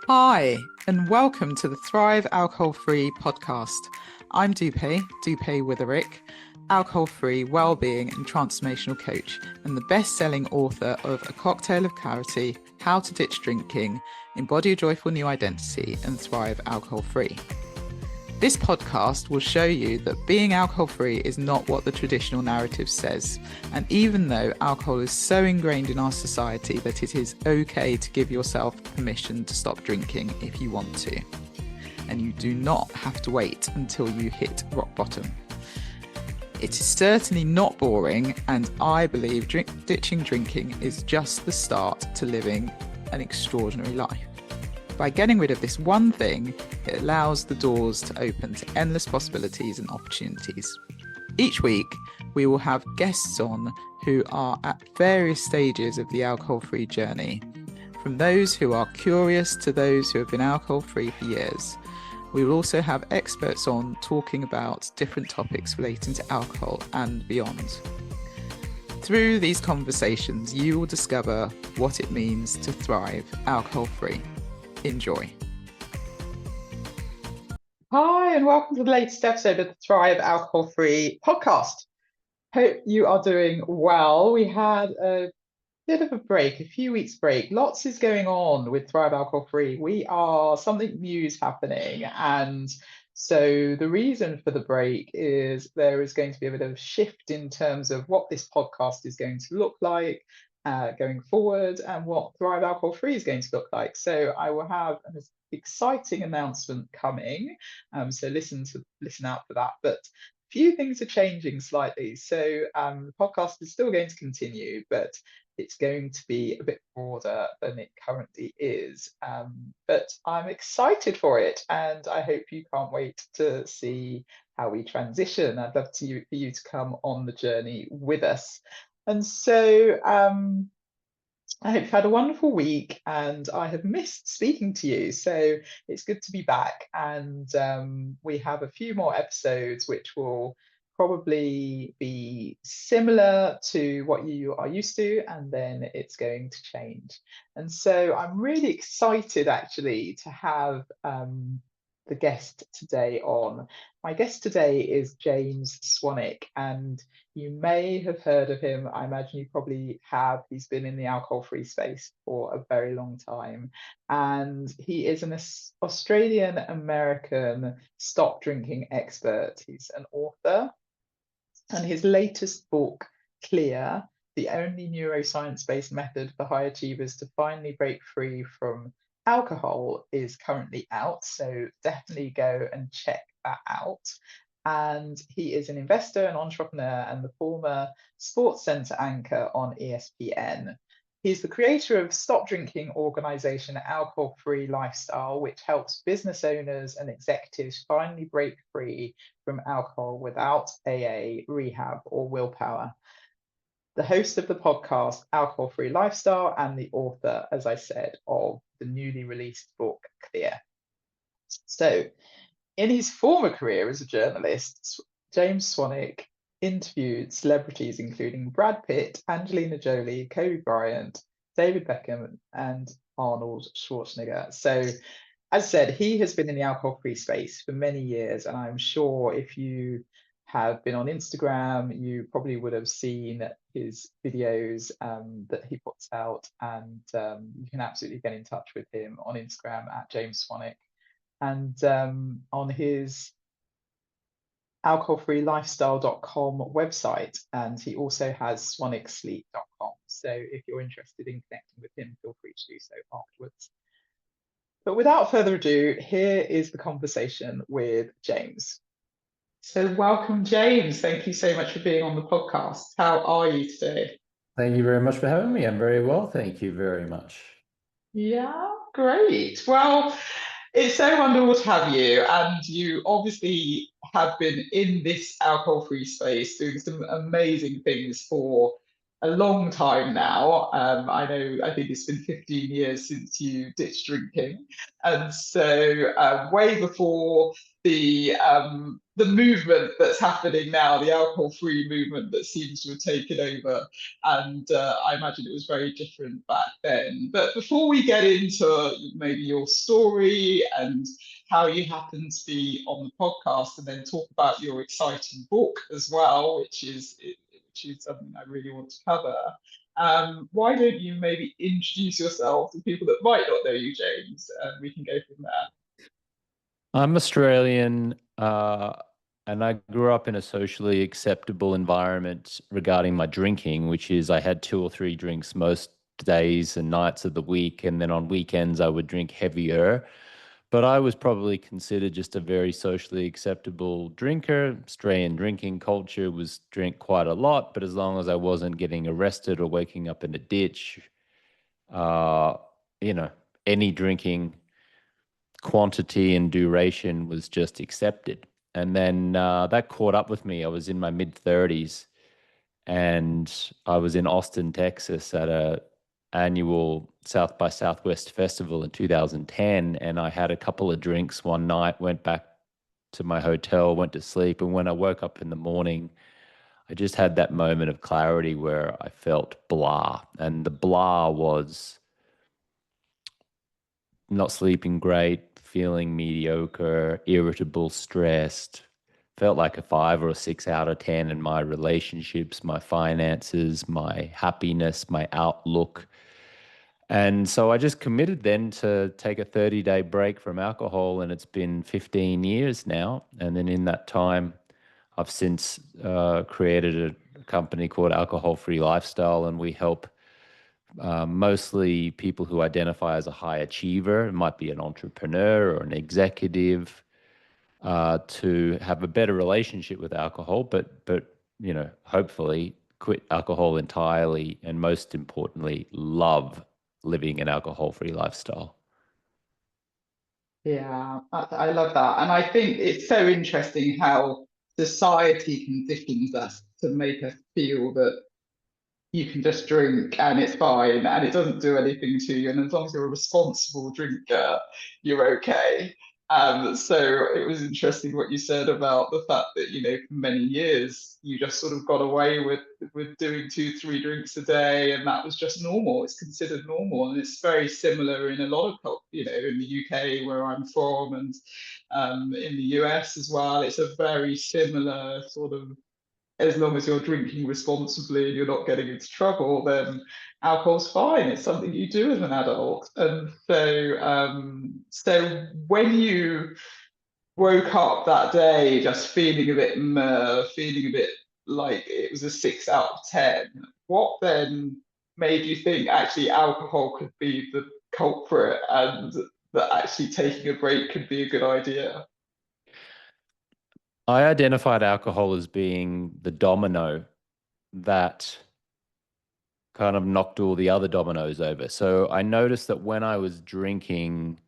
Hi, and welcome to the Thrive Alcohol-Free podcast. I'm Dupe Witherick, alcohol-free wellbeing and transformational coach, and the best-selling author of A Cocktail of Clarity, How to Ditch Drinking, Embody a Joyful New Identity, and Thrive Alcohol-Free. This podcast will show you that being alcohol-free is not what the traditional narrative says. And even though alcohol is so ingrained in our society that it is okay to give yourself permission to stop drinking if you want to. And you do not have to wait until you hit rock bottom. It is certainly not boring, and I believe ditching drinking is just the start to living an extraordinary life. By getting rid of this one thing, it allows the doors to open to endless possibilities and opportunities. Each week, we will have guests on who are at various stages of the alcohol-free journey, from those who are curious to those who have been alcohol-free for years. We will also have experts on talking about different topics relating to alcohol and beyond. Through these conversations, you will discover what it means to thrive alcohol-free. Enjoy. Hi, and welcome to the latest episode of the Thrive Alcohol-Free podcast. Hope you are doing well. We had a bit of a break, a few weeks break. Lots is going on with Thrive Alcohol-Free. Something new is happening. And so the reason for the break is there is going to be a bit of a shift in terms of what this podcast is going to look like going forward, and what Thrive Alcohol Free is going to look like. So I will have an exciting announcement coming. So listen out for that. But a few things are changing slightly. So the podcast is still going to continue, but it's going to be a bit broader than it currently is. But I'm excited for it, and I hope you can't wait to see how we transition. I'd love for you to come on the journey with us. And so I hope you've had a wonderful week, and I have missed speaking to you. So it's good to be back. And we have a few more episodes which will probably be similar to what you are used to, and then it's going to change. And so I'm really excited actually to have the guest today on. My guest today is James Swanwick, and you may have heard of him. I imagine you probably have. He's been in the alcohol-free space for a very long time, and he is an Australian-American stop drinking expert. He's an author, and his latest book, Clear, the only neuroscience-based method for high achievers to finally break free from alcohol, is currently out. So definitely go and check that out. And he is an investor, an entrepreneur, and the former Sports Centre anchor on ESPN. He's the creator of stop drinking organization Alcohol Free Lifestyle, which helps business owners and executives finally break free from alcohol without AA, rehab, or willpower. The host of the podcast Alcohol Free Lifestyle, and the author, as I said, of the newly released book Clear. So, in his former career as a journalist, James Swanwick interviewed celebrities including Brad Pitt, Angelina Jolie, Kobe Bryant, David Beckham, and Arnold Schwarzenegger. So, as I said, he has been in the alcohol-free space for many years, and I'm sure if you have been on Instagram, you probably would have seen his videos that he puts out, and you can absolutely get in touch with him on Instagram at James Swanwick, and on his alcoholfreelifestyle.com website, and he also has swanwicksleep.com. So if you're interested in connecting with him, feel free to do so afterwards. But without further ado, here is the conversation with James. So welcome, James. Thank you so much for being on the podcast. How are you today? Thank you very much for having me. I'm very well, thank you very much. Yeah, great. Well, it's so wonderful to have you, and you obviously have been in this alcohol-free space doing some amazing things for a long time now. I think it's been 15 years since you ditched drinking. And so way before the movement that's happening now, the alcohol-free movement that seems to have taken over. And I imagine it was very different back then. But before we get into maybe your story and how you happen to be on the podcast, and then talk about your exciting book as well, which is something I really want to cover. Why don't you maybe introduce yourself to people that might not know you, James, and we can go from there. I'm Australian, and I grew up in a socially acceptable environment regarding my drinking, which is I had 2 or 3 drinks most days and nights of the week, and then on weekends I would drink heavier. But I was probably considered just a very socially acceptable drinker. Australian drinking culture was drink quite a lot, but as long as I wasn't getting arrested or waking up in a ditch, uh, you know, any drinking quantity and duration was just accepted. And then that caught up with me. I was in my mid 30s and I was in Austin, Texas at a annual South by Southwest festival in 2010. And I had a couple of drinks one night, went back to my hotel, went to sleep. And when I woke up in the morning, I just had that moment of clarity where I felt blah. And the blah was not sleeping great, feeling mediocre, irritable, stressed. Felt like a 5 or 6 out of 10 in my relationships, my finances, my happiness, my outlook. And so I just committed then to take a 30-day break from alcohol, and it's been 15 years now. And then in that time, I've since created a company called Alcohol Free Lifestyle, and we help mostly people who identify as a high achiever. It might be an entrepreneur or an executive, to have a better relationship with alcohol, but hopefully quit alcohol entirely, and most importantly, love living an alcohol-free lifestyle. Yeah, I love that. And I think it's so interesting how society conditions us to make us feel that you can just drink and it's fine and it doesn't do anything to you. And as long as you're a responsible drinker, you're okay. So it was interesting what you said about the fact that, for many years you just sort of got away with doing 2, 3 drinks a day, and that was just normal. It's considered normal, and it's very similar in a lot of, in the UK where I'm from, and in the US as well. It's a very similar sort of, as long as you're drinking responsibly and you're not getting into trouble, then alcohol's fine. It's something you do as an adult. And so when you woke up that day just feeling a bit feeling a bit like it was a 6 out of 10, what then made you think actually alcohol could be the culprit and that actually taking a break could be a good idea? I identified alcohol as being the domino that kind of knocked all the other dominoes over. So I noticed that when I was drinking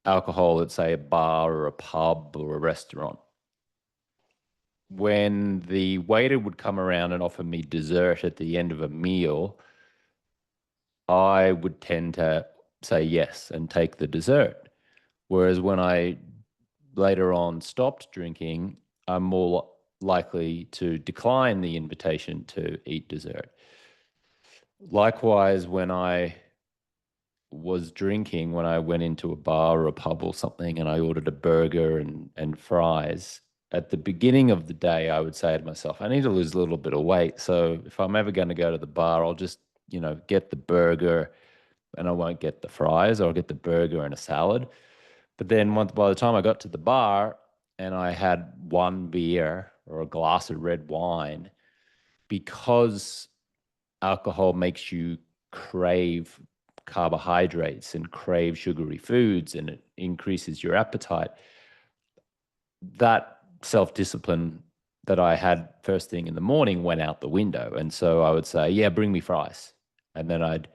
alcohol at, say, a bar or a pub or a restaurant, when the waiter would come around and offer me dessert at the end of a meal, I would tend to say yes and take the dessert. Whereas when I later on stopped drinking, I'm more likely to decline the invitation to eat dessert. Likewise, when I was drinking, when I went into a bar or a pub or something and I ordered a burger and fries, at the beginning of the day, I would say to myself, I need to lose a little bit of weight. So if I'm ever going to go to the bar, I'll just, get the burger and I won't get the fries, or I'll get the burger and a salad. But then by the time I got to the bar and I had one beer or a glass of red wine, because alcohol makes you crave carbohydrates and crave sugary foods, and it increases your appetite, that self-discipline that I had first thing in the morning went out the window. And so I would say, yeah, bring me fries. And then I'd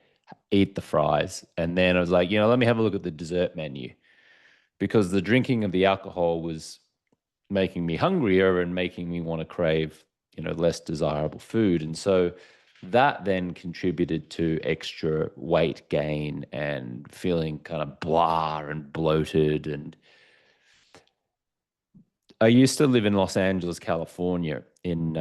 eat the fries. And then I was like, let me have a look at the dessert menu, because the drinking of the alcohol was making me hungrier and making me want to crave, less desirable food. And so that then contributed to extra weight gain and feeling kind of blah and bloated. And I used to live in Los Angeles, California, in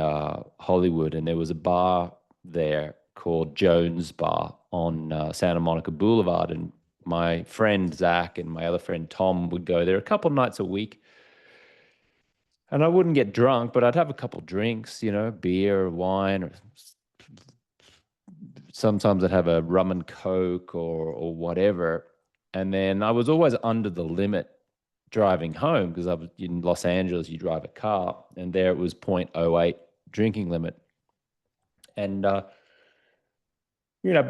Hollywood, and there was a bar there called Jones Bar on Santa Monica Boulevard. And my friend Zach and my other friend Tom would go there a couple nights a week. And I wouldn't get drunk, but I'd have a couple drinks, beer or wine, or sometimes I'd have a rum and coke or whatever. And then I was always under the limit driving home because I was in Los Angeles, you drive a car, and there it was 0.08 drinking limit. And but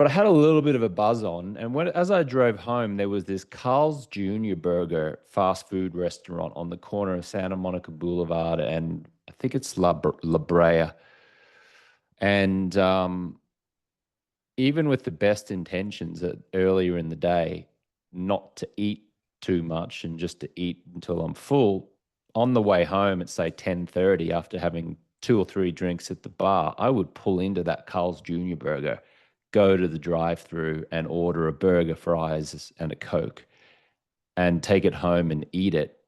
I had a little bit of a buzz on, and as I drove home, there was this Carl's Jr. Burger fast food restaurant on the corner of Santa Monica Boulevard, and I think it's La Brea. And even with the best intentions earlier in the day, not to eat too much and just to eat until I'm full, on the way home at say 10:30 after having two or three drinks at the bar, I would pull into that Carl's Jr. Burger, go to the drive-through and order a burger, fries, and a Coke and take it home and eat it.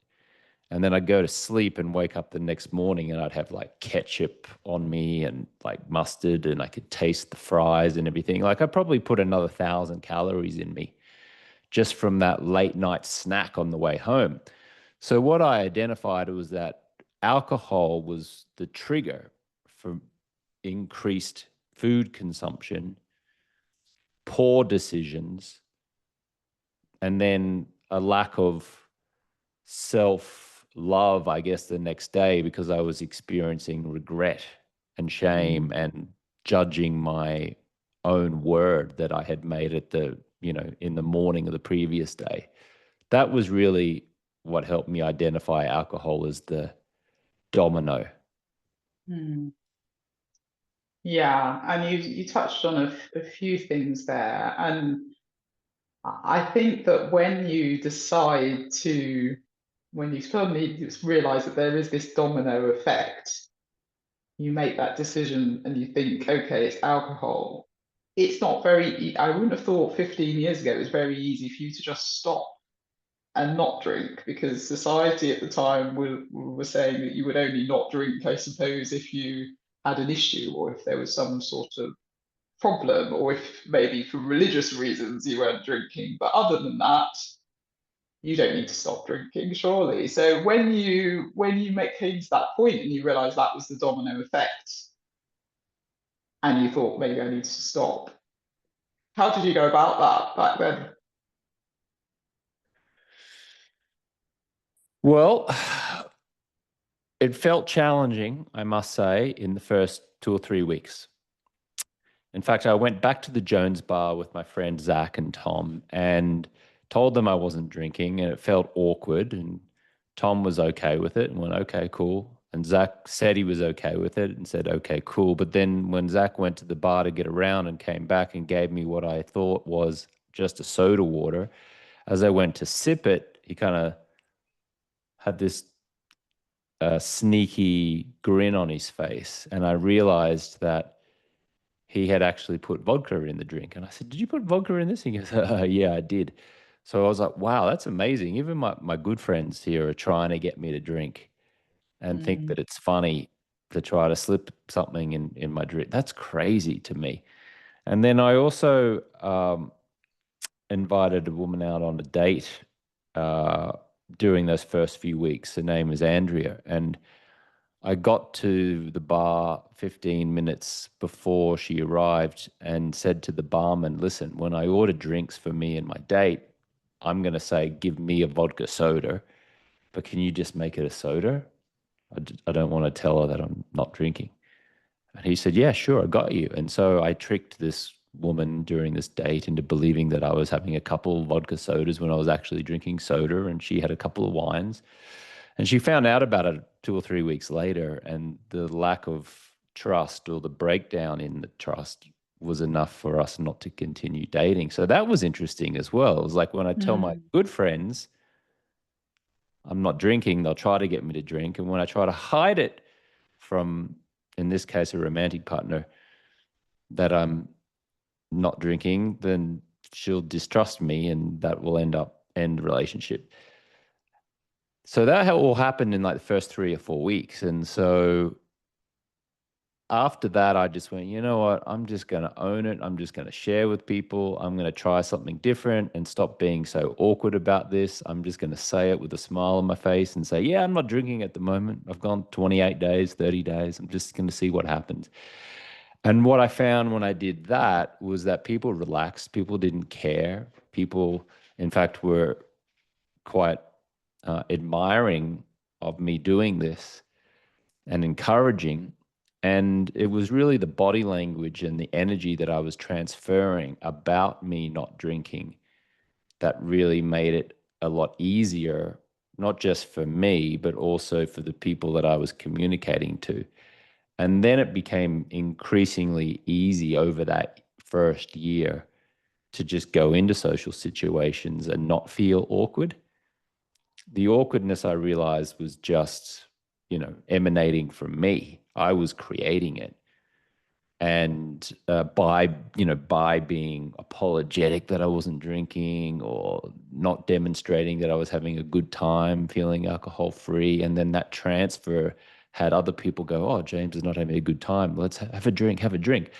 And then I'd go to sleep and wake up the next morning and I'd have like ketchup on me and like mustard, and I could taste the fries and everything. Like I probably put another 1,000 calories in me just from that late night snack on the way home. So what I identified was that alcohol was the trigger for increased food consumption, poor decisions, and then a lack of self love, I guess, the next day because I was experiencing regret and shame and judging my own word that I had made at in the morning of the previous day. That was really what helped me identify alcohol as the domino. Mm. Yeah, and you touched on a few things there, and I think that when you suddenly realize that there is this domino effect, you make that decision and you think, okay, it's alcohol. It's not I wouldn't have thought 15 years ago it was very easy for you to just stop and not drink, because society at the time were saying that you would only not drink, I suppose, if you had an issue or if there was some sort of problem, or if maybe for religious reasons you weren't drinking. But other than that, you don't need to stop drinking, surely. So came to that point and you realized that was the domino effect, and you thought maybe I need to stop, how did you go about that back then? Well, it felt challenging, I must say, in the first 2 or 3 weeks. In fact, I went back to the Jones bar with my friend Zach and Tom and told them I wasn't drinking, and it felt awkward. And Tom was okay with it and went, okay, cool. And Zach said he was okay with it and said, okay, cool. But then when Zach went to the bar to get around and came back and gave me what I thought was just a soda water, as I went to sip it, he kind of had this sneaky grin on his face. And I realized that he had actually put vodka in the drink. And I said, did you put vodka in this? He goes, yeah, I did. So I was like, wow, that's amazing. Even my good friends here are trying to get me to drink and think Mm, that it's funny to try to slip something in my drink. That's crazy to me. And then I also invited a woman out on a date uh, during those first few weeks. Her name is Andrea. And I got to the bar 15 minutes before she arrived and said to the barman, listen, when I order drinks for me and my date, I'm going to say, give me a vodka soda, but can you just make it a soda? I don't want to tell her that I'm not drinking. And he said, yeah, sure, I got you. And so I tricked this woman during this date into believing that I was having a couple vodka sodas when I was actually drinking soda, and she had a couple of wines. And she found out about it 2 or 3 weeks later, and the lack of trust or the breakdown in the trust was enough for us not to continue dating. So that was interesting as well. It was like when I tell my mm, good friends I'm not drinking, they'll try to get me to drink. And when I try to hide it from, in this case, a romantic partner, that I'm not drinking, then she'll distrust me, and that will end relationship. So that all happened in like the first 3 or 4 weeks. And so after that, I just went, you know what? I'm just going to own it. I'm just going to share with people. I'm going to try something different and stop being so awkward about this. I'm just going to say it with a smile on my face and say, yeah, I'm not drinking at the moment. I've gone 28 days, 30 days. I'm just going to see what happens. And what I found when I did that was that people relaxed. People didn't care. People, in fact, were quite admiring of me doing this and encouraging. And it was really the body language and the energy that I was transferring about me not drinking that really made it a lot easier, not just for me, but also for the people that I was communicating to. And then it became increasingly easy over that first year to just go into social situations and not feel awkward. The awkwardness, I realized, was just, emanating from me. I was creating it. And by being apologetic that I wasn't drinking or not demonstrating that I was having a good time, feeling alcohol free, and then that transfer had other people go, "Oh, James is not having a good time. Let's have a drink, have a drink."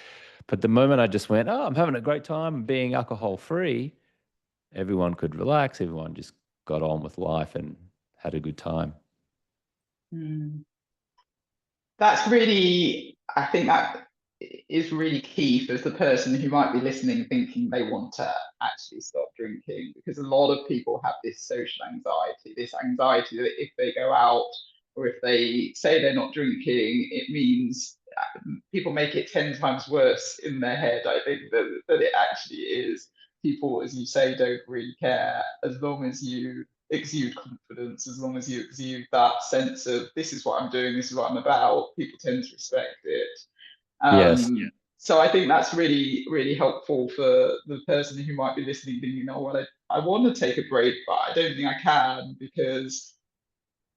But the moment I just went, "Oh, I'm having a great time being alcohol free," everyone could relax. Everyone just got on with life and had a good time. Mm. That's really, I think that is really key for the person who might be listening, thinking they want to actually stop drinking, because a lot of people have this social anxiety, this anxiety that if they go out or if they say they're not drinking, it means people make it 10 times worse in their head. I think that it actually is. People, as you say, don't really care as long as you exude confidence, as long as you exude that sense of this is what I'm doing, this is what I'm about, people tend to respect it. Yes. So I think that's really, really helpful for the person who might be listening, thinking, oh, well, I want to take a break, but I don't think I can because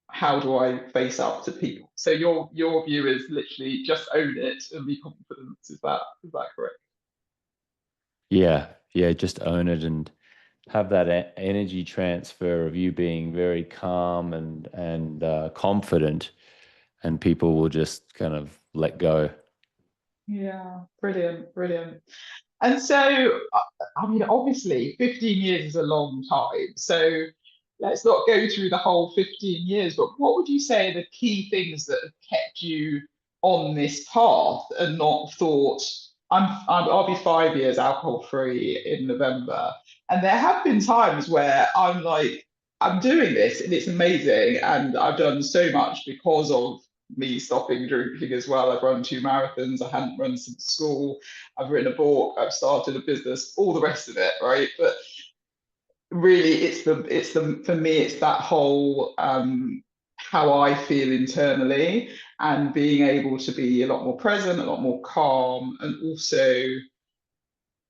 how do I face up to people? So your view is literally just own it and be confident. Is that correct? Yeah. Yeah. Just own it and have that energy transfer of you being very calm and confident, and people will just kind of let go. Yeah, brilliant, brilliant. And so, I mean, obviously, 15 years is a long time. So let's not go through the whole 15 years, but what would you say are the key things that have kept you on this path and not thought, I'll be 5 years alcohol free in November. And there have been times where I'm like, I'm doing this and it's amazing. And I've done so much because of me stopping drinking as well. I've run 2 marathons I hadn't run since school. I've written a book, I've started a business, all the rest of it, right? But really, it's the for me, it's that whole how I feel internally and being able to be a lot more present, a lot more calm, and also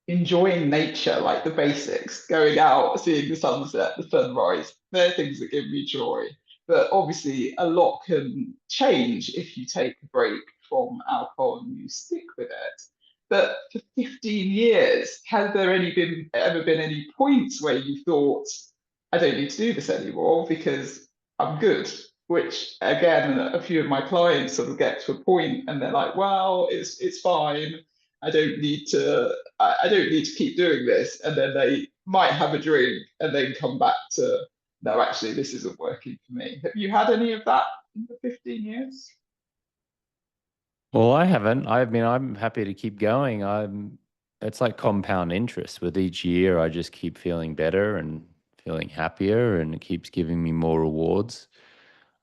enjoying nature, like the basics, going out, seeing the sunset, the sunrise. They're things that give me joy. But obviously, a lot can change if you take a break from alcohol and you stick with it. But for 15 years, has there ever been any points where you thought, I don't need to do this anymore because I'm good? Which again, a few of my clients sort of get to a point and they're like, well, it's fine. I don't need to keep doing this. And then they might have a drink and then come back to, no, actually, this isn't working for me. Have you had any of that in the 15 years? Well, I haven't. I mean, I'm happy to keep going. It's like compound interest. With each year, I just keep feeling better and feeling happier, and it keeps giving me more rewards.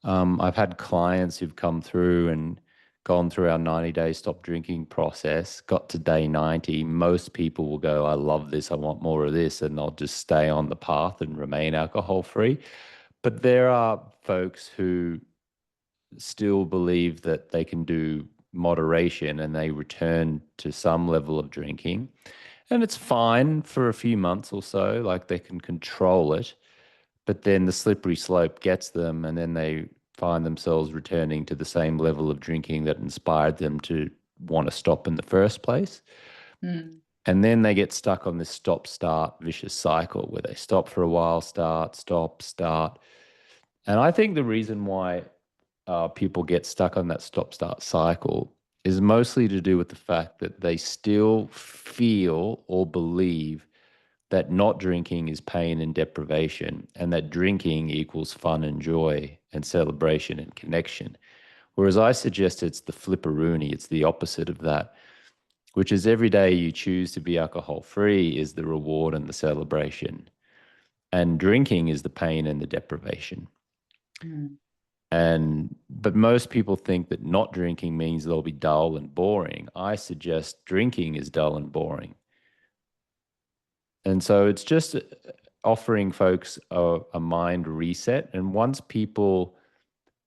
I've had clients who've come through and gone through our 90-day stop drinking process, got to day 90. Most people will go, I love this, I want more of this, and they'll just stay on the path and remain alcohol free. But there are folks who still believe that they can do moderation and they return to some level of drinking. And it's fine for a few months or so, like they can control it. But then the slippery slope gets them, and then they find themselves returning to the same level of drinking that inspired them to want to stop in the first place. Mm. And then they get stuck on this stop-start vicious cycle where they stop for a while, start, stop, start. And I think the reason why people get stuck on that stop-start cycle is mostly to do with the fact that they still feel or believe that not drinking is pain and deprivation, and that drinking equals fun and joy and celebration and connection. Whereas I suggest it's the flipperoonie, it's the opposite of that, which is every day you choose to be alcohol free is the reward and the celebration. And drinking is the pain and the deprivation. Mm. But most people think that not drinking means they'll be dull and boring. I suggest drinking is dull and boring. And so it's just offering folks a mind reset. And once people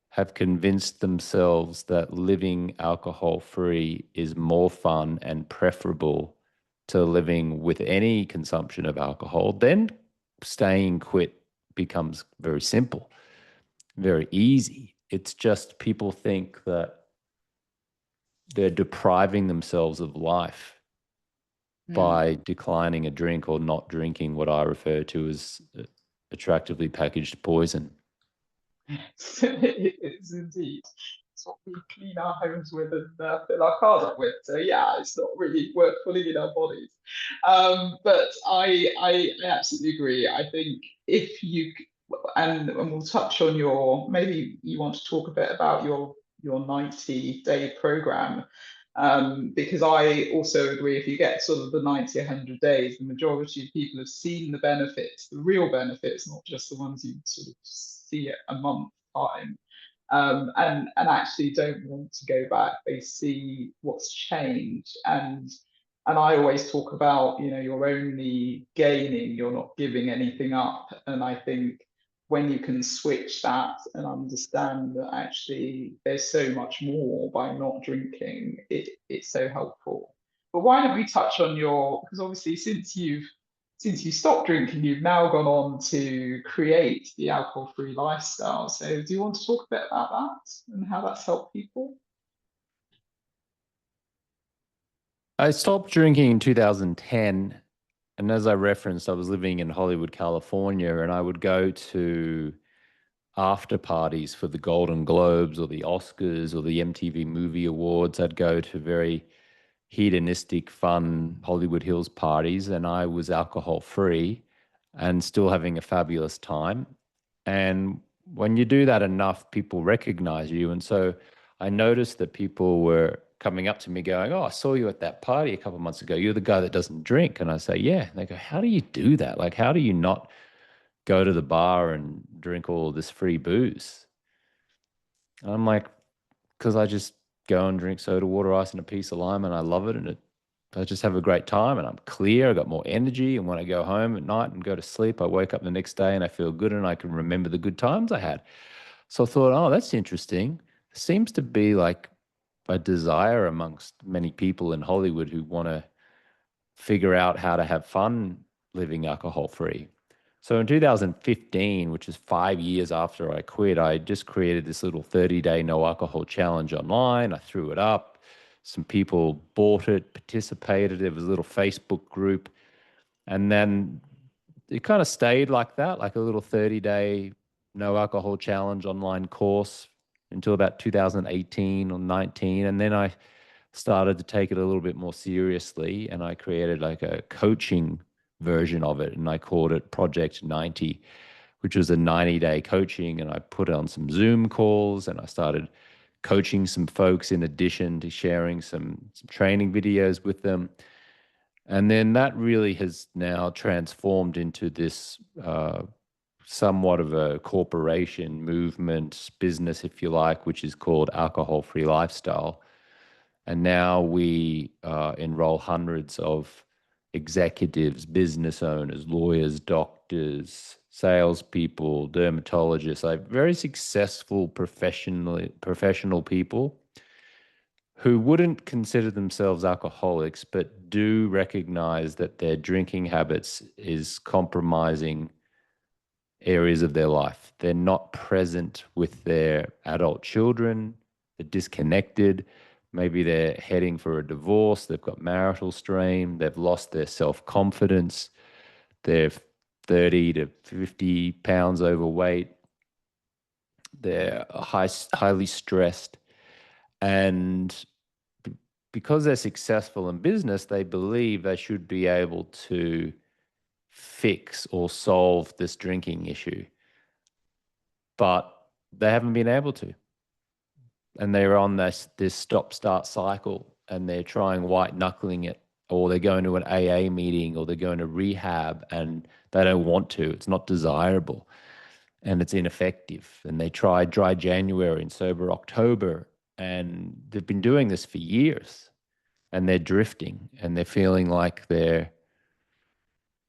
have convinced themselves that living alcohol free is more fun and preferable to living with any consumption of alcohol, then staying quit becomes very simple, very easy. It's just people think that they're depriving themselves of life Mm. by declining a drink or not drinking what I refer to as attractively packaged poison. It is indeed. It's what we clean our homes with and fill our cars up with. So yeah, it's not really worth putting in our bodies. But I absolutely agree. I think if you and we'll touch on maybe you want to talk a bit about your 90-day program. Because I also agree, if you get sort of the 90, 100 days, the majority of people have seen the benefits, the real benefits, not just the ones you sort of see at a month time, and actually don't want to go back. They see what's changed, and I always talk about, you're only gaining, you're not giving anything up. And I think when you can switch that and understand that actually there's so much more by not drinking, it's so helpful. But why don't we touch on because obviously since you stopped drinking, you've now gone on to create the alcohol-free lifestyle. So do you want to talk a bit about that and how that's helped people? I stopped drinking in 2010. And as I referenced, I was living in Hollywood, California, and I would go to after parties for the Golden Globes or the Oscars or the MTV Movie Awards. I'd go to very hedonistic, fun Hollywood Hills parties, and I was alcohol free and still having a fabulous time. And when you do that enough, people recognize you. And so I noticed that people were coming up to me going, "Oh, I saw you at that party a couple of months ago. You're the guy that doesn't drink." And I say, "Yeah." And they go, "How do you do that? Like, how do you not go to the bar and drink all of this free booze?" And I'm like, "Because I just go and drink soda water, ice, and a piece of lime, and I love it. And I just have a great time, and I'm clear. I got more energy. And when I go home at night and go to sleep, I wake up the next day and I feel good and I can remember the good times I had." So I thought, oh, that's interesting. Seems to be like a desire amongst many people in Hollywood who want to figure out how to have fun living alcohol free. So in 2015, which is 5 years after I quit, I just created this little 30-day no alcohol challenge online. I threw it up. Some people bought it, participated. There was a little Facebook group. And then it kind of stayed like that, like a little 30-day no alcohol challenge online course until about 2018 or 19. And then I started to take it a little bit more seriously, and I created like a coaching version of it, and I called it Project 90, which was a 90-day coaching. And I put on some Zoom calls, and I started coaching some folks in addition to sharing some training videos with them. And then that really has now transformed into this somewhat of a corporation movement business, if you like, which is called Alcohol Free Lifestyle. And now we enroll hundreds of executives, business owners, lawyers, doctors, salespeople, dermatologists, like very successful professional people who wouldn't consider themselves alcoholics, but do recognize that their drinking habits is compromising areas of their life. They're not present with their adult children, they're disconnected, Maybe they're heading for a divorce, they've got marital strain, they've lost their self-confidence, they're 30 to 50 pounds overweight, they're highly stressed, and because they're successful in business, they believe they should be able to fix or solve this drinking issue, but they haven't been able to. And they're on this stop-start cycle, and they're trying white knuckling it, or they're going to an AA meeting, or they're going to rehab, and they don't want to. It's not desirable, and it's ineffective. And they try dry January and sober October, and they've been doing this for years, and they're drifting, and they're feeling like they're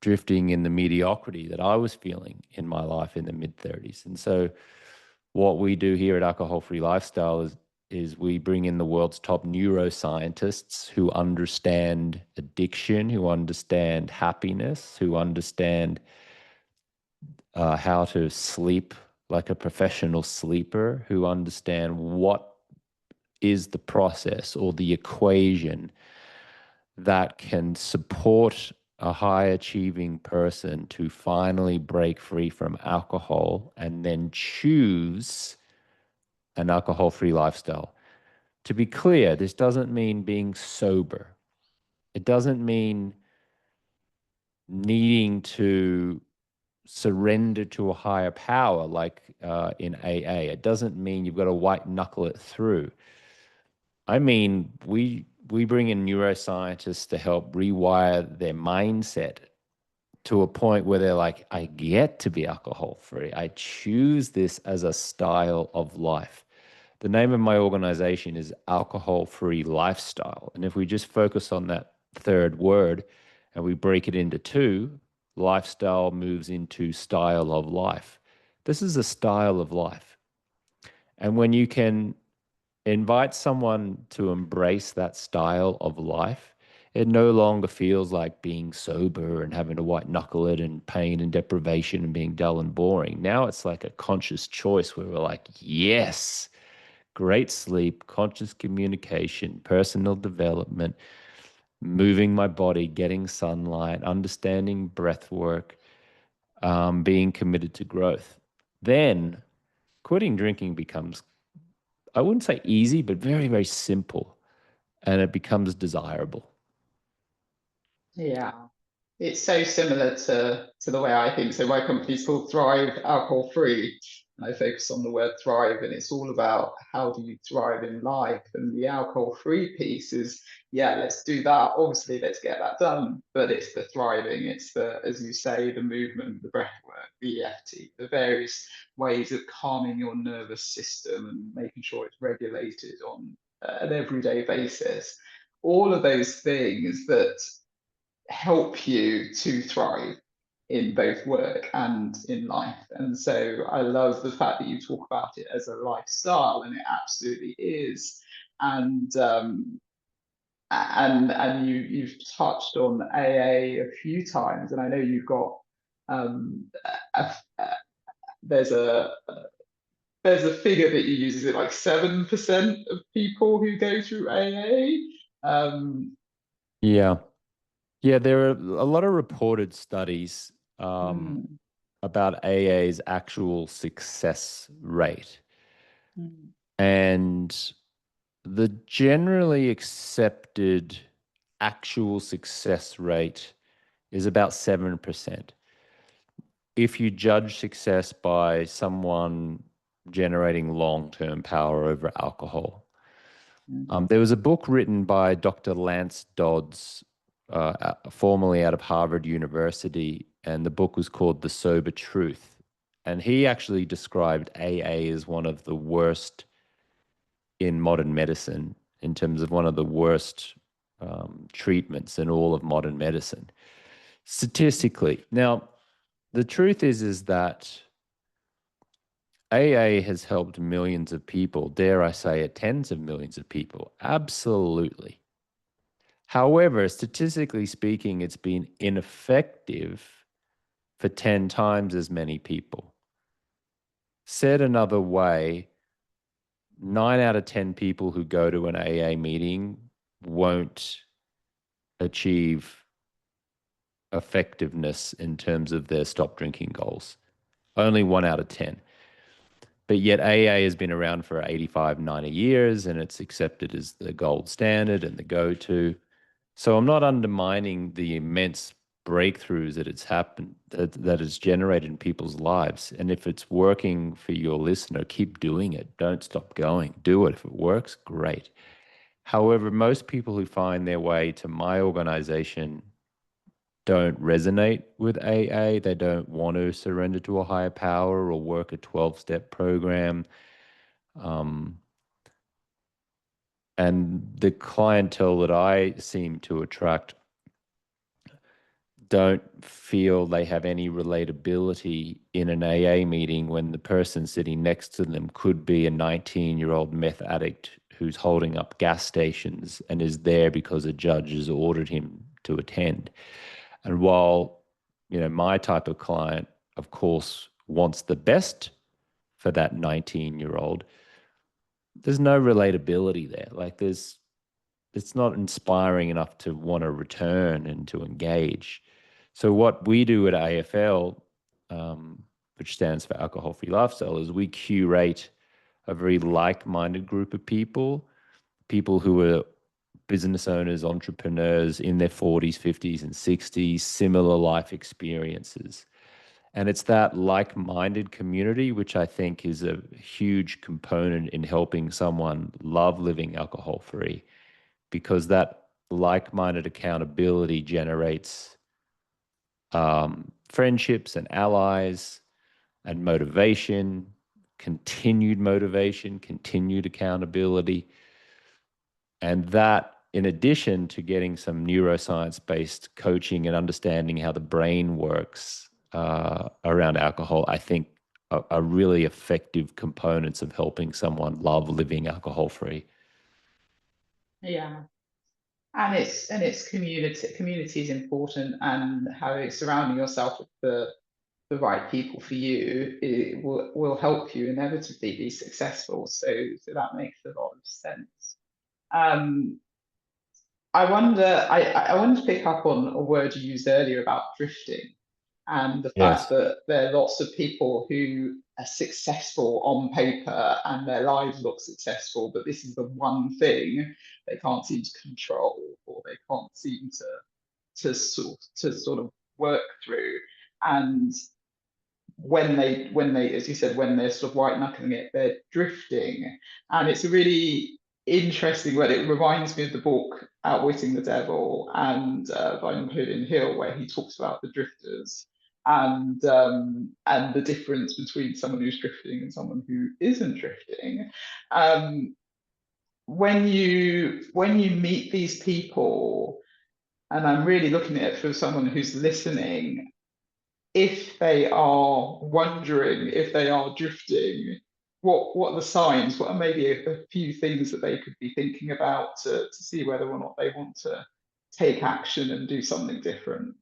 drifting in the mediocrity that I was feeling in my life in the mid-30s. And so what we do here at Alcohol Free Lifestyle is we bring in the world's top neuroscientists who understand addiction, who understand happiness, who understand how to sleep like a professional sleeper, who understand what is the process or the equation that can support a high achieving person to finally break free from alcohol and then choose an alcohol free lifestyle. To be clear, this doesn't mean being sober. It doesn't mean needing to surrender to a higher power like in AA. It doesn't mean you've got to white knuckle it through. I mean, we bring in neuroscientists to help rewire their mindset to a point where they're like, I get to be alcohol free. I choose this as a style of life. The name of my organization is Alcohol Free Lifestyle. And if we just focus on that third word and we break it into two, lifestyle moves into style of life. This is a style of life. And when you can invite someone to embrace that style of life, it no longer feels like being sober and having to white knuckle it and pain and deprivation and being dull and boring. Now it's like a conscious choice where we're like, yes, great sleep, conscious communication, personal development, moving my body, getting sunlight, understanding breath work, being committed to growth. Then quitting drinking becomes, I wouldn't say easy, but very, very simple, and it becomes desirable. Yeah. It's so similar to the way I think. So my company's called Thrive Alcohol Free, and I focus on the word thrive, and it's all about how do you thrive in life. And the alcohol free piece is, yeah, let's do that. Obviously, let's get that done. But it's the thriving, it's the, as you say, the movement, the breath work, the EFT, the various ways of calming your nervous system and making sure it's regulated on an everyday basis. All of those things that help you to thrive in both work and in life. And so I love the fact that you talk about it as a lifestyle, and it absolutely is. And you've touched on AA a few times, and I know you've got a, a, there's a there's a figure that you use. Is it like 7% of people who go through AA? Yeah. Yeah, there are a lot of reported studies Mm, about AA's actual success rate. mm, And the generally accepted actual success rate is about 7%. If you judge success by someone generating long-term power over alcohol. mm, There was a book written by Dr. Lance Dodds, formerly out of Harvard University, and the book was called The Sober Truth. And he actually described AA as one of the worst in modern medicine, in terms of one of the worst treatments in all of modern medicine, statistically. Now, the truth is that AA has helped millions of people, dare I say it, tens of millions of people. Absolutely. However, statistically speaking, it's been ineffective for 10 times as many people. Said another way, 9 out of 10 people who go to an AA meeting won't achieve effectiveness in terms of their stop drinking goals. Only 1 out of 10. But yet AA has been around for 85, 90 years, and it's accepted as the gold standard and the go-to. So I'm not undermining the immense breakthroughs that it's happened, that it's generated in people's lives. And if it's working for your listener, keep doing it. Don't stop going. Do it. If it works, great. However, most people who find their way to my organization don't resonate with AA. They don't want to surrender to a higher power or work a 12-step program. And the clientele that I seem to attract don't feel they have any relatability in an AA meeting when the person sitting next to them could be a 19-year-old meth addict who's holding up gas stations and is there because a judge has ordered him to attend. And while, my type of client, of course, wants the best for that 19-year-old, there's no relatability there. Like it's not inspiring enough to want to return and to engage. So what we do at AFL, which stands for Alcohol-Free Lifestyle, is we curate a very like-minded group of people who are business owners, entrepreneurs in their 40s, 50s, and 60s, similar life experiences. And it's that like-minded community, which I think is a huge component in helping someone love living alcohol-free, because that like-minded accountability generates friendships and allies and motivation, continued accountability. And that, in addition to getting some neuroscience-based coaching and understanding how the brain works around alcohol, I think are really effective components of helping someone love living alcohol-free. Yeah. And it's community is important, and how surrounding yourself with the right people for you, it will help you inevitably be successful. So that makes a lot of sense. I wanted to pick up on a word you used earlier about drifting, and the fact Yes. that there are lots of people who are successful on paper and their lives look successful, but this is the one thing they can't seem to control, or they can't seem to sort of work through. And when they, as you said, when they're sort of white knuckling it, they're drifting. And it's a really interesting word. It reminds me of the book Outwitting the Devil and by Napoleon Hill, where he talks about the drifters and the difference between someone who's drifting and someone who isn't drifting. When you meet these people, and I'm really looking at it for someone who's listening, if they are wondering if they are drifting, what are the signs? What are maybe a few things that they could be thinking about to see whether or not they want to take action and do something different?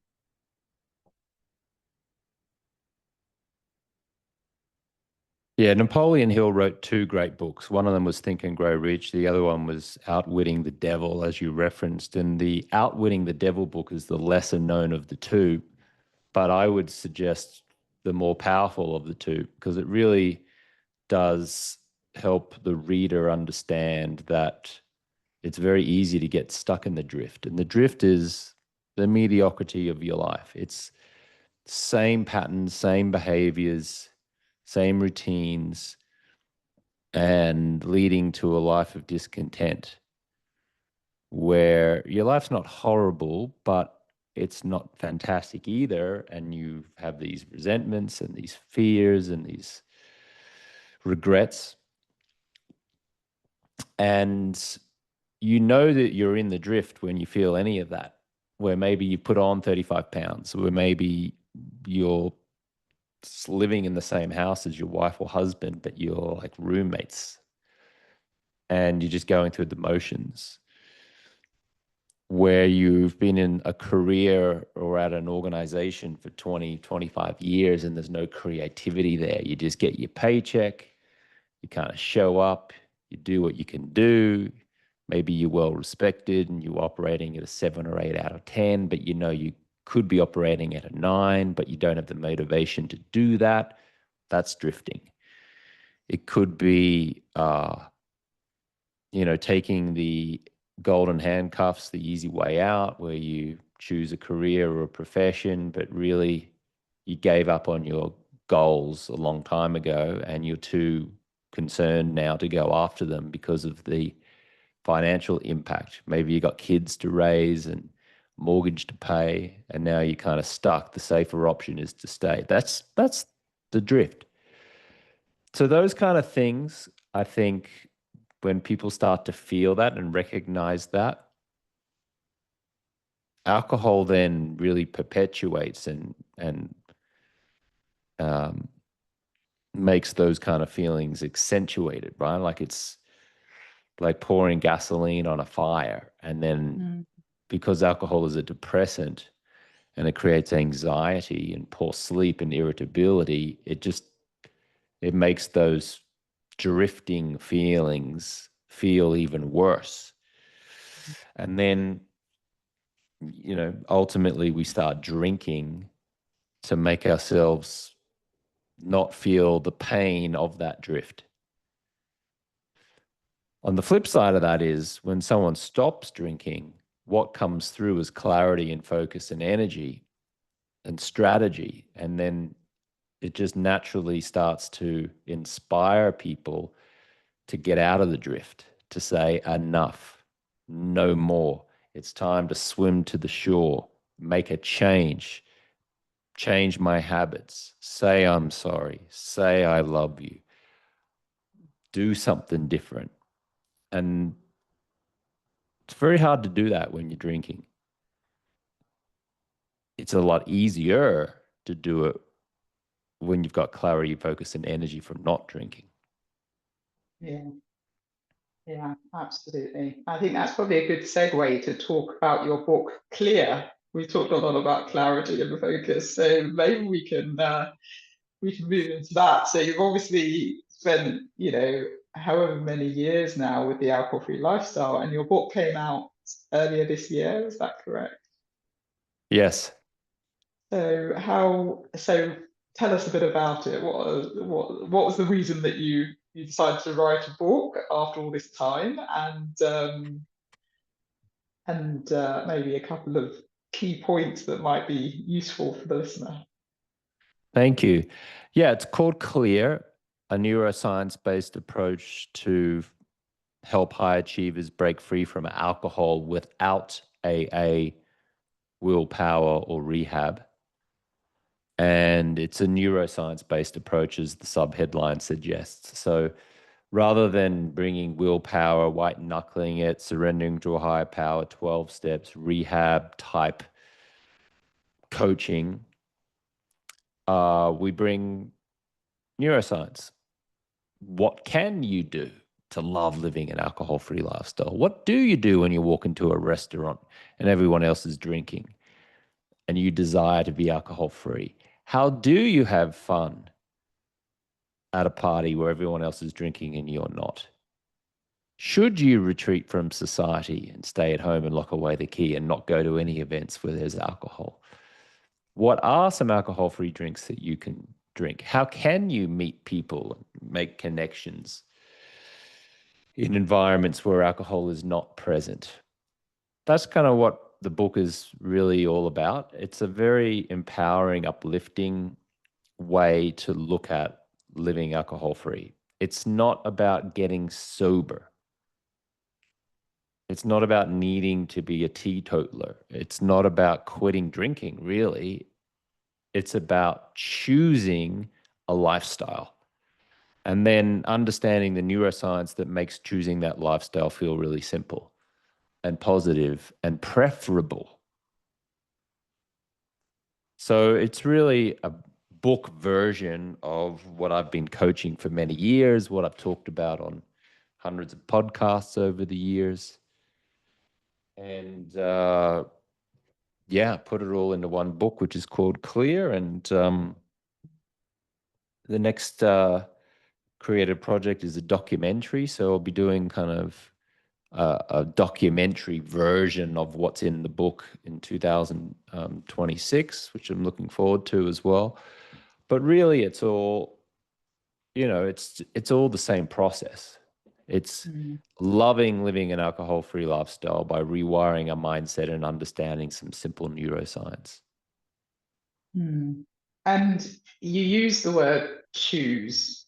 Yeah, Napoleon Hill wrote 2 great books. One of them was Think and Grow Rich. The other one was Outwitting the Devil, as you referenced. And the Outwitting the Devil book is the lesser known of the 2, but I would suggest the more powerful of the 2, because it really does help the reader understand that it's very easy to get stuck in the drift. And the drift is the mediocrity of your life. It's same patterns, same behaviors, same routines, and leading to a life of discontent where your life's not horrible, but it's not fantastic either. And you have these resentments and these fears and these regrets. And you know that you're in the drift when you feel any of that, where maybe you put on 35 pounds, where maybe you're living in the same house as your wife or husband, but you're like roommates and you're just going through the motions, where you've been in a career or at an organization for 20, 25 years and there's no creativity there. You just get your paycheck, you kind of show up, You do what you can do. Maybe you're well respected and you're operating at a 7 or 8 out of 10, but you know you could be operating at a 9, but you don't have the motivation to do that. That's drifting. It could be, taking the golden handcuffs, the easy way out, where you choose a career or a profession, but really you gave up on your goals a long time ago and you're too concerned now to go after them because of the financial impact. Maybe you got kids to raise and mortgage to pay, and now you're kind of stuck. The safer option is to stay. That's the drift. So those kind of things, I think, when people start to feel that and recognize that, alcohol then really perpetuates and um, makes those kind of feelings accentuated, right? Like it's like pouring gasoline on a fire. And then because alcohol is a depressant and it creates anxiety and poor sleep and irritability, it makes those drifting feelings feel even worse. And then, ultimately we start drinking to make ourselves not feel the pain of that drift. On the flip side of that is when someone stops drinking, what comes through is clarity and focus and energy and strategy. And then it just naturally starts to inspire people to get out of the drift, to say, enough, no more. It's time to swim to the shore, make a change my habits, say I'm sorry, say I love you, do something different. And it's very hard to do that when you're drinking. It's a lot easier to do it when you've got clarity, focus, and energy from not drinking. Yeah. Yeah, absolutely. I think that's probably a good segue to talk about your book, Clear. We talked a lot about clarity and focus, so maybe we can move into that. So you've obviously spent, however many years now with the alcohol-free lifestyle, and your book came out earlier this year. Is that correct? Yes. So tell us a bit about it. What was the reason that you decided to write a book after all this time, and maybe a couple of key points that might be useful for the listener? Thank you. Yeah, it's called Clear, a neuroscience-based approach to help high achievers break free from alcohol without AA, willpower, or rehab. And it's a neuroscience-based approach, as the subheadline suggests. So rather than bringing willpower, white knuckling it, surrendering to a higher power, 12 steps, rehab type coaching, we bring neuroscience. What can you do to love living an alcohol-free lifestyle? What do you do when you walk into a restaurant and everyone else is drinking and you desire to be alcohol-free? How do you have fun at a party where everyone else is drinking and you're not? Should you retreat from society and stay at home and lock away the key and not go to any events where there's alcohol? What are some alcohol-free drinks that you can drink? How can you meet people and make connections in environments where alcohol is not present? That's kind of what the book is really all about. It's a very empowering, uplifting way to look at living alcohol-free. It's not about getting sober. It's not about needing to be a teetotaler. It's not about quitting drinking, really. It's about choosing a lifestyle and then understanding the neuroscience that makes choosing that lifestyle feel really simple and positive and preferable. So it's really a book version of what I've been coaching for many years, what I've talked about on hundreds of podcasts over the years. And put it all into one book, which is called Clear. And the next creative project is a documentary. So I'll be doing kind of a documentary version of what's in the book in 2026, which I'm looking forward to as well. But really, it's all, it's all the same process. It's Mm. loving living an alcohol-free lifestyle by rewiring our mindset and understanding some simple neuroscience. Mm. And you use the word choose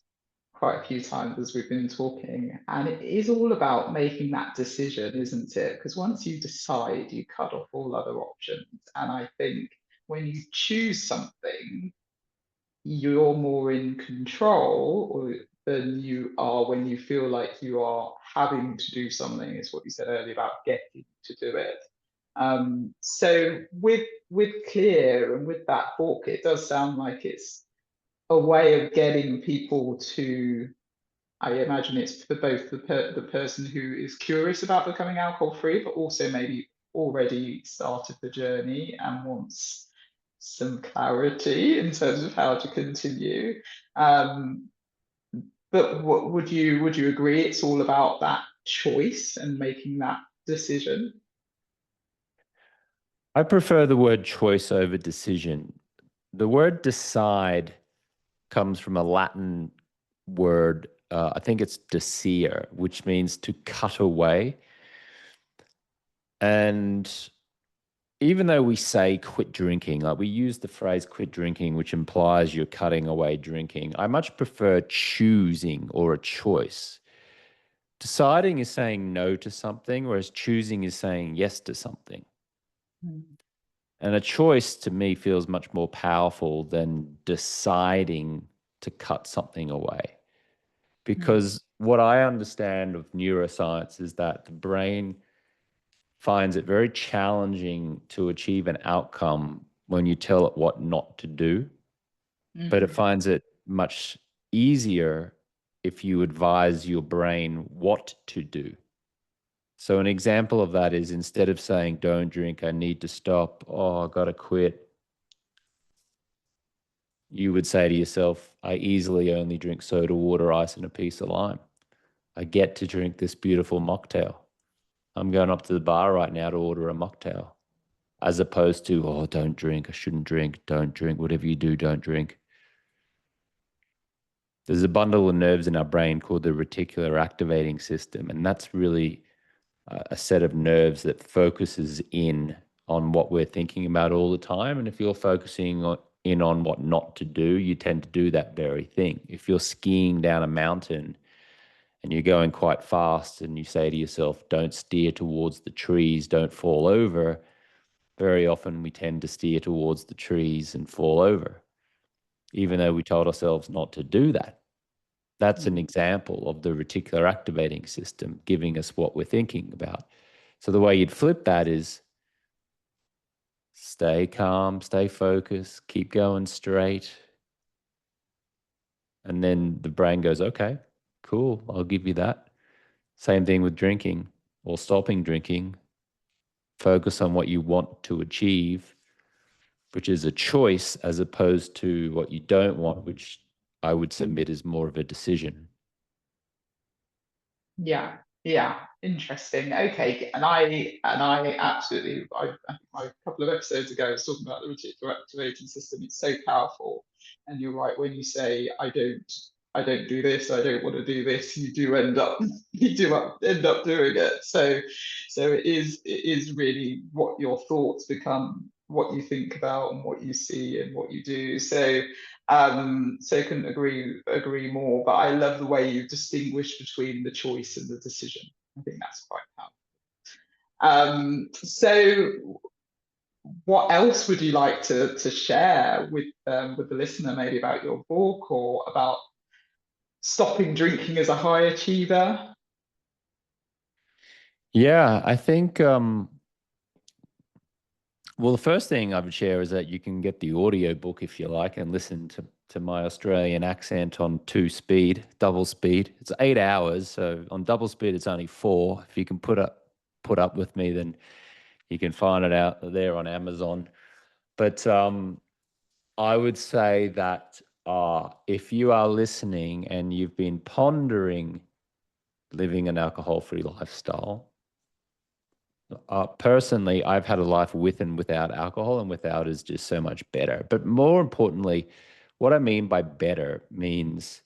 quite a few times as we've been talking, and it is all about making that decision, isn't it? Because once you decide, you cut off all other options. And I think when you choose something, you're more in control than you are when you feel like you are having to do something, is what you said earlier about getting to do it. So with Clear and with that book, it does sound like it's a way of getting people to, I imagine it's for both the person who is curious about becoming alcohol free, but also maybe already started the journey and wants some clarity in terms of how to continue. Um, but what would you agree it's all about that choice and making that decision? I prefer the word choice over decision. The word decide comes from a Latin word, I think it's desire, which means to cut away. And even though we say quit drinking, like we use the phrase quit drinking, which implies you're cutting away drinking, I much prefer choosing or a choice. Deciding is saying no to something, whereas choosing is saying yes to something. Mm. And a choice to me feels much more powerful than deciding to cut something away. Mm. Because what I understand of neuroscience is that the brain finds it very challenging to achieve an outcome when you tell it what not to do, but it Mhm. finds it much easier if you advise your brain what to do. So an example of that is instead of saying, don't drink, I need to stop, oh, I got to quit, you would say to yourself, I easily only drink soda water, ice, and a piece of lime. I get to drink this beautiful mocktail. I'm going up to the bar right now to order a mocktail, as opposed to, oh, don't drink, I shouldn't drink, don't drink, whatever you do, don't drink. There's a bundle of nerves in our brain called the reticular activating system, and that's really a set of nerves that focuses in on what we're thinking about all the time. And if you're focusing in on what not to do, you tend to do that very thing. If you're skiing down a mountain and you're going quite fast and you say to yourself, don't steer towards the trees, don't fall over, very often we tend to steer towards the trees and fall over, even though we told ourselves not to do that. That's an Mm. example of the reticular activating system giving us what we're thinking about. So the way you'd flip that is stay calm, stay focused, keep going straight. And then the brain goes, okay, cool, I'll give you that. Same thing with drinking or stopping drinking. Focus on what you want to achieve, which is a choice as opposed to what you don't want, which I would submit is more of a decision. Yeah, yeah, interesting. Okay, and I absolutely, a couple of episodes ago I was talking about the reticular activating system. It's so powerful, and you're right when you say I don't do this, I don't want to do this. You do end up end up doing it. So it is really what your thoughts become, what you think about, and what you see and what you do. So couldn't agree more. But I love the way you distinguish between the choice and the decision. I think that's quite powerful. So what else would you like to share with the listener, maybe about your book or about stopping drinking as a high achiever? Yeah, I think well, the first thing I would share is that you can get the audio book if you like and listen to my Australian accent on two-speed, double speed. It's 8 hours, so on double speed it's only 4. If you can put up with me, then you can find it out there on Amazon. But I would say that if you are listening and you've been pondering living an alcohol-free lifestyle, personally, I've had a life with and without alcohol, and without is just so much better. But more importantly, what I mean by better means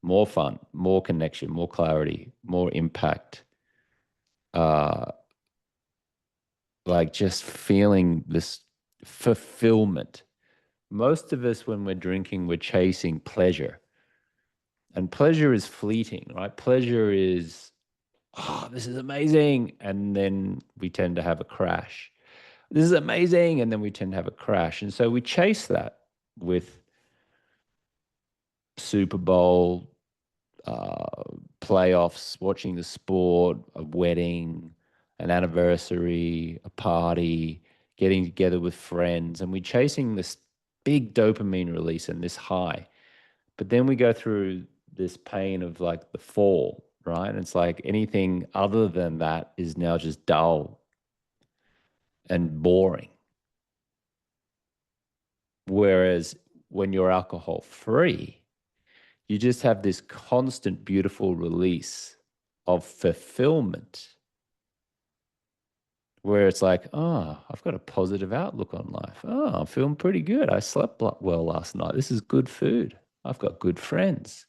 more fun, more connection, more clarity, more impact, uh, like just feeling this fulfillment. Most of us, when we're drinking, we're chasing pleasure. And pleasure is fleeting, right? Pleasure is, oh, this is amazing. And then we tend to have a crash. This is amazing. And then we tend to have a crash. And so we chase that with Super Bowl, playoffs, watching the sport, a wedding, an anniversary, a party, getting together with friends. And we're chasing this big dopamine release and this high. But then we go through this pain of like the fall, right? And it's like anything other than that is now just dull and boring. Whereas when you're alcohol free, you just have this constant, beautiful release of fulfillment where it's like, oh, I've got a positive outlook on life. Oh, I'm feeling pretty good. I slept well last night. This is good food. I've got good friends.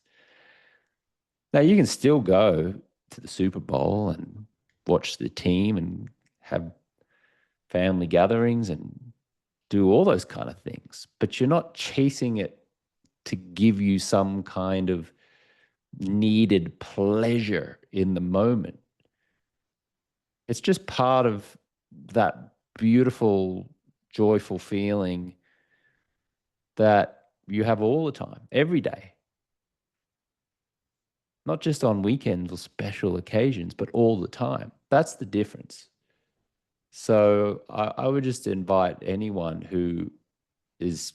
Now, you can still go to the Super Bowl and watch the team and have family gatherings and do all those kind of things, but you're not chasing it to give you some kind of needed pleasure in the moment. It's just part of that beautiful, joyful feeling that you have all the time, every day, not just on weekends or special occasions, but all the time. That's the difference. So I would just invite anyone who is,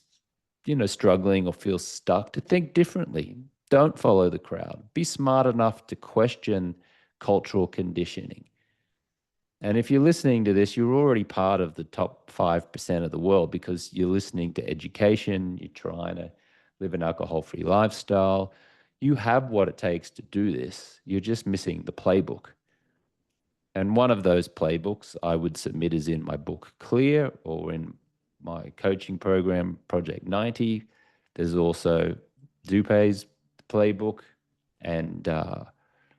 struggling or feels stuck to think differently. Don't follow the crowd. Be smart enough to question cultural conditioning. And if you're listening to this, you're already part of the top 5% of the world because you're listening to education, you're trying to live an alcohol-free lifestyle. You have what it takes to do this. You're just missing the playbook. And one of those playbooks I would submit is in my book, Clear, or in my coaching program, Project 90. There's also Dupe's playbook and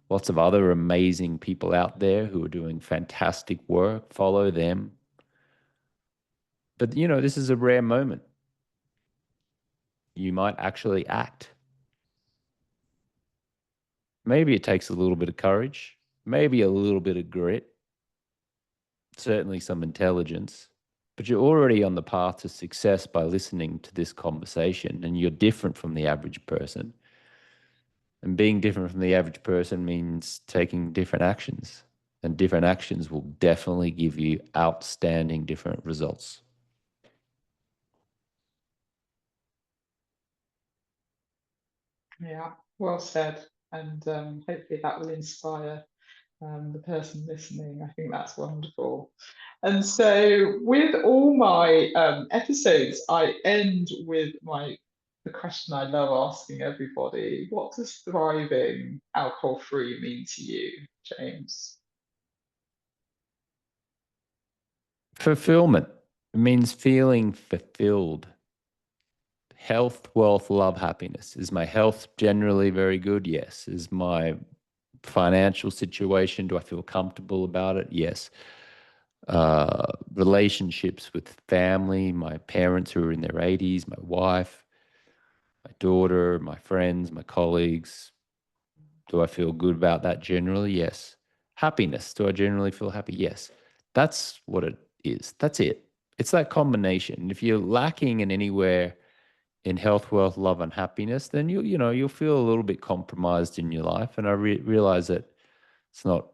lots of other amazing people out there who are doing fantastic work. Follow them. But, this is a rare moment. You might actually act. Maybe it takes a little bit of courage, maybe a little bit of grit, certainly some intelligence, but you're already on the path to success by listening to this conversation, and you're different from the average person. And being different from the average person means taking different actions, and different actions will definitely give you outstanding different results. Yeah, well said. And hopefully that will inspire the person listening. I think that's wonderful. And so, with all my episodes, I end with the question I love asking everybody: what does thriving alcohol-free mean to you, James? Fulfillment means feeling fulfilled. Health, wealth, love, happiness. Is my health generally very good? Yes. Is my financial situation, do I feel comfortable about it? Yes. Relationships with family, my parents who are in their 80s, my wife, my daughter, my friends, my colleagues. Do I feel good about that generally? Yes. Happiness. Do I generally feel happy? Yes. That's what it is. That's it. It's that combination. If you're lacking in anywhere in health, wealth, love, and happiness, then you'll feel a little bit compromised in your life. And I realize that it's not,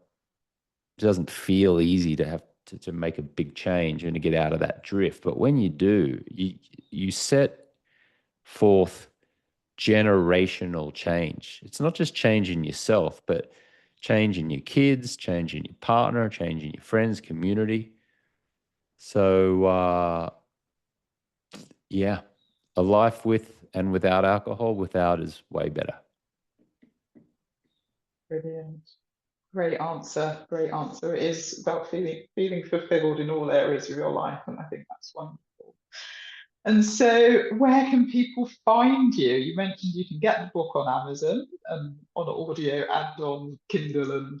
it doesn't feel easy to have to make a big change and to get out of that drift. But when you do, you set forth generational change. It's not just change in yourself, but change in your kids, change in your partner, change in your friends, community. So yeah, a life with and without alcohol. Without is way better. Brilliant. Great answer. Great answer. It is about feeling fulfilled in all areas of your life, and I think that's wonderful. And so, where can people find you? You mentioned you can get the book on Amazon and on audio and on Kindle and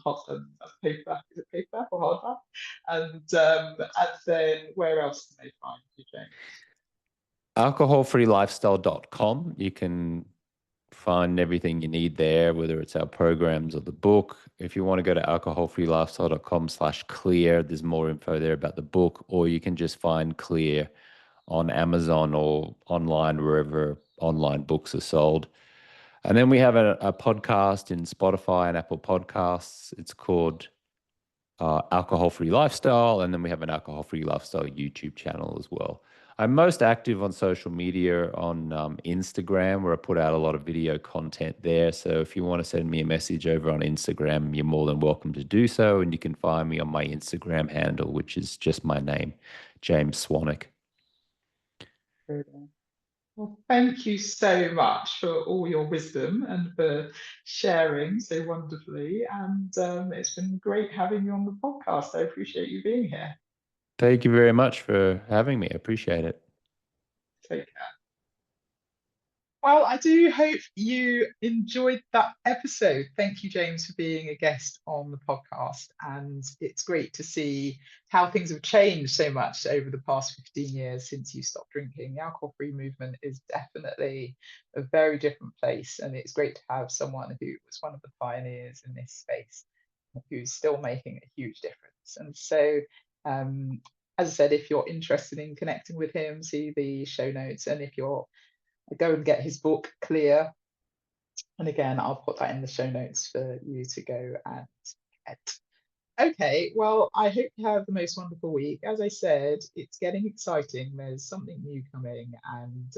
paperback. Is it paperback or hardback? And then where else can they find you, James? Alcoholfreelifestyle.com. You can find everything you need there, whether it's our programs or the book. If you want to go to alcoholfreelifestyle.com/clear, there's more info there about the book, or you can just find Clear on Amazon or online, wherever online books are sold. And then we have a podcast in Spotify and Apple Podcasts. It's called Alcohol Free Lifestyle. And then we have an Alcohol Free Lifestyle YouTube channel as well. I'm most active on social media on Instagram, where I put out a lot of video content there. So if you want to send me a message over on Instagram, you're more than welcome to do so. And you can find me on my Instagram handle, which is just my name, James Swanwick. Well, thank you so much for all your wisdom and for sharing so wonderfully. And it's been great having you on the podcast. I appreciate you being here. Thank you very much for having me. I appreciate it. Take care. Well, I do hope you enjoyed that episode. Thank you, James, for being a guest on the podcast. And it's great to see how things have changed so much over the past 15 years since you stopped drinking. The alcohol-free movement is definitely a very different place. And it's great to have someone who was one of the pioneers in this space, who's still making a huge difference. And so, as I said, if you're interested in connecting with him, see the show notes. And if you're go and get his book, Clear. And again, I'll put that in the show notes for you to go and get. Okay, well, I hope you have the most wonderful week. As I said, it's getting exciting. There's something new coming, and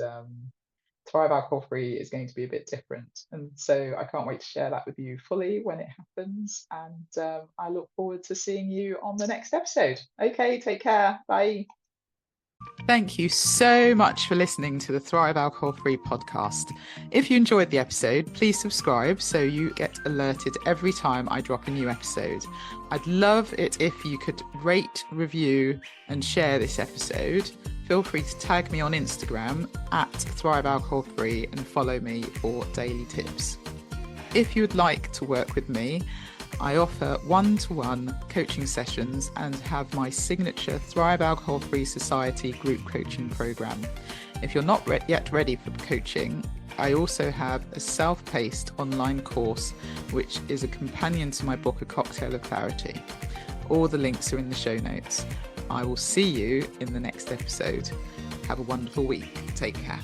Thrive Alcohol Free is going to be a bit different. And so I can't wait to share that with you fully when it happens. And I look forward to seeing you on the next episode. Okay, take care. Bye. Thank you so much for listening to the Thrive Alcohol Free podcast. If you enjoyed the episode, please subscribe so you get alerted every time I drop a new episode. I'd love it if you could rate, review, and share this episode. Feel free to tag me on Instagram at Thrive Alcohol Free and follow me for daily tips. If you would like to work with me, I offer one-to-one coaching sessions and have my signature Thrive Alcohol Free Society group coaching program. If you're not yet ready for coaching, I also have a self-paced online course, which is a companion to my book, A Cocktail of Clarity. All the links are in the show notes. I will see you in the next episode. Have a wonderful week. Take care.